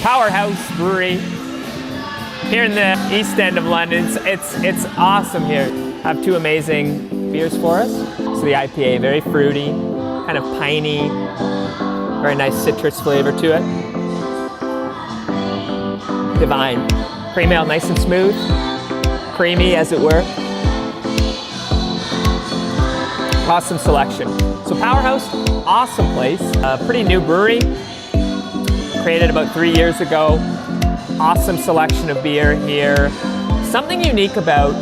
Powerhouse Brewery here in the east end of London. It's awesome here. I have two amazing beers for us. So the IPA, very fruity, kind of piney, very nice citrus flavor to it. Divine. Cream ale, nice and smooth, creamy as it were. Awesome selection. So Powerhouse, awesome place. A pretty new brewery. Created about 3 years ago. Awesome selection of beer here. Something unique about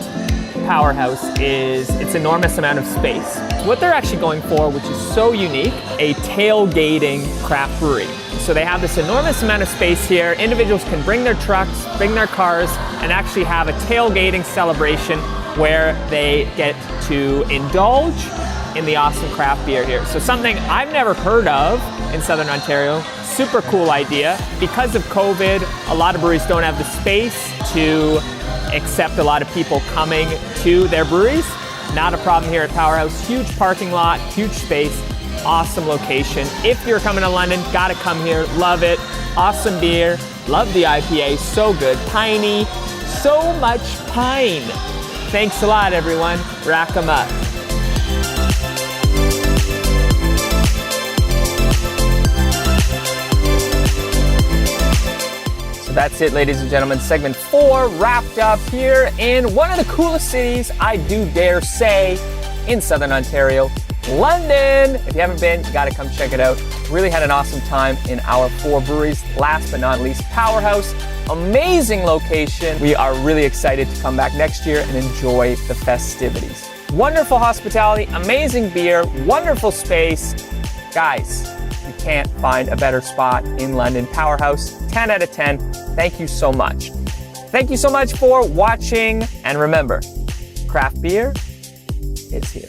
Powerhouse is its enormous amount of space. So what they're actually going for, which is so unique, a tailgating craft brewery. So they have this enormous amount of space here. Individuals can bring their trucks, bring their cars, and actually have a tailgating celebration where they get to indulge in the awesome craft beer here. So something I've never heard of in Southern Ontario. Super cool idea. Because of COVID, a lot of breweries don't have the space to accept a lot of people coming to their breweries. Not a problem here at Powerhouse. Huge parking lot, huge space, awesome location. If you're coming to London, gotta come here, love it. Awesome beer, love the IPA, so good. Piney, so much pine. Thanks a lot, everyone. Rack 'em up. That's it, ladies and gentlemen. Segment 4 wrapped up here in one of the coolest cities, I do dare say, in Southern Ontario, London. If you haven't been, you gotta come check it out. Really had an awesome time in our 4 breweries. Last but not least, Powerhouse. Amazing location. We are really excited to come back next year and enjoy the festivities. Wonderful hospitality, amazing beer, wonderful space. Guys, you can't find a better spot in London. Powerhouse, 10 out of 10. Thank you so much. Thank you so much for watching. And remember, craft beer is here.